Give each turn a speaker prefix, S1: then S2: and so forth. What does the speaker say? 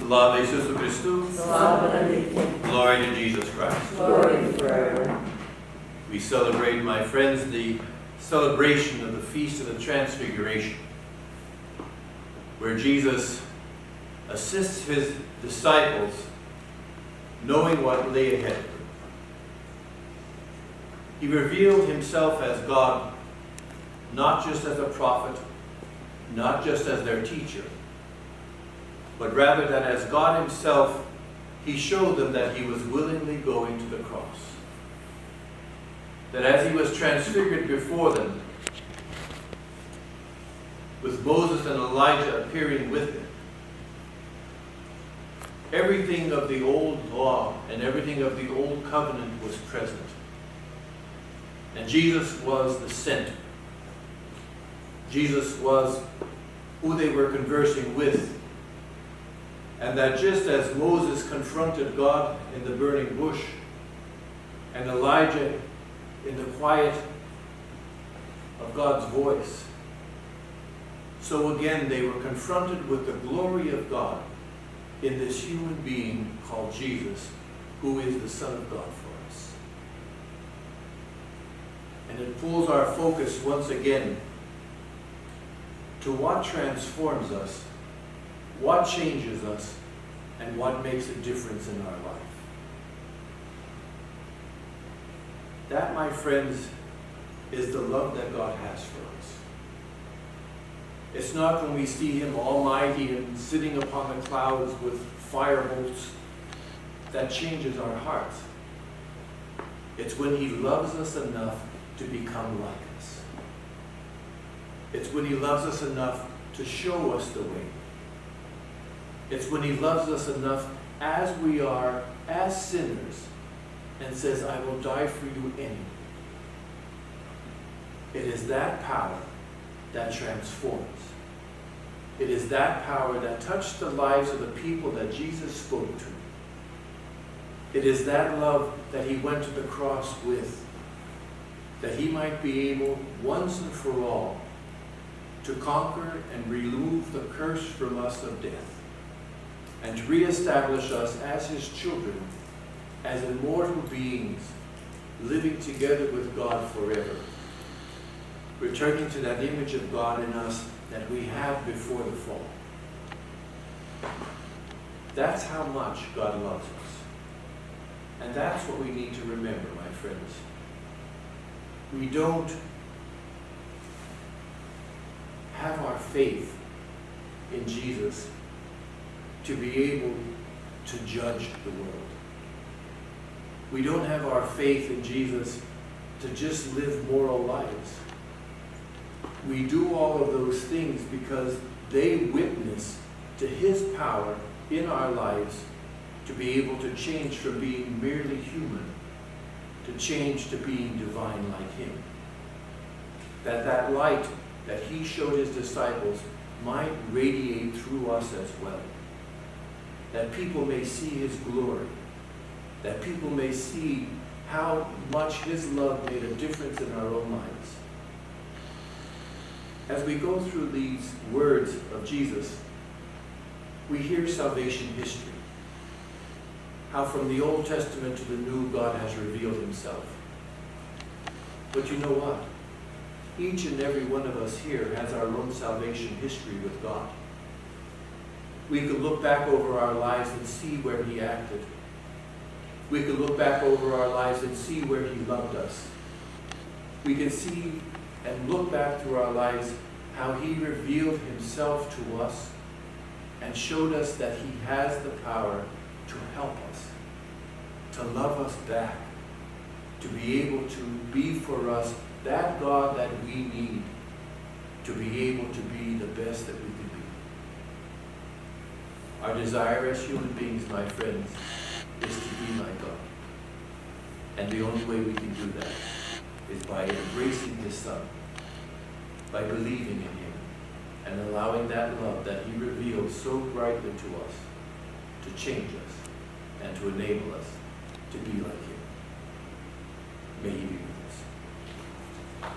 S1: Slava Isusu Christu.
S2: Slava Naviki.
S1: Glory to Jesus Christ.
S2: Glory forever.
S1: We celebrate, my friends, the celebration of the Feast of the Transfiguration, where Jesus assists his disciples knowing what lay ahead of them. He revealed himself as God, not just as a prophet, not just as their teacher, but rather that as God himself, he showed them that he was willingly going to the cross. That as he was transfigured before them, with Moses and Elijah appearing with him, everything of the old law and everything of the old covenant was present. And Jesus was the center. Jesus was who they were conversing with. And that just as Moses confronted God in the burning bush, and Elijah in the quiet of God's voice, so again they were confronted with the glory of God in this human being called Jesus, who is the Son of God for us. And it pulls our focus once again to what transforms us, what changes us, and what makes a difference in our life. That, my friends, is the love that God has for us. It's not when we see him almighty and sitting upon the clouds with firebolts that changes our hearts. It's when he loves us enough to become like us. It's when he loves us enough to show us the way. It's when he loves us enough as we are, as sinners, and says, I will die for you anyway. It is that power that transforms. It is that power that touched the lives of the people that Jesus spoke to. It is that love that he went to the cross with, that he might be able once and for all to conquer and remove the curse from us of death, and to reestablish us as his children, as immortal beings, living together with God forever, returning to that image of God in us that we had before the fall. That's how much God loves us. And that's what we need to remember, my friends. We don't have our faith in Jesus to be able to judge the world. We don't have our faith in Jesus to just live moral lives. We do all of those things because they witness to his power in our lives to be able to change from being merely human to change to being divine like him. That light that he showed his disciples might radiate through us as well. That people may see his glory. That people may see how much his love made a difference in our own lives. As we go through these words of Jesus, we hear salvation history. How from the Old Testament to the New, God has revealed himself. But you know what? Each and every one of us here has our own salvation history with God. We could look back over our lives and see where he acted. We could look back over our lives and see where he loved us. We can see and look back through our lives how he revealed himself to us and showed us that he has the power to help us, to love us back, to be able to be for us that God that we need to be able to be the best that we can be. Our desire as human beings, my friends, is to be like God. And the only way we can do that is by embracing his Son, by believing in him, and allowing that love that he revealed so brightly to us to change us and to enable us to be like him. May he be with us.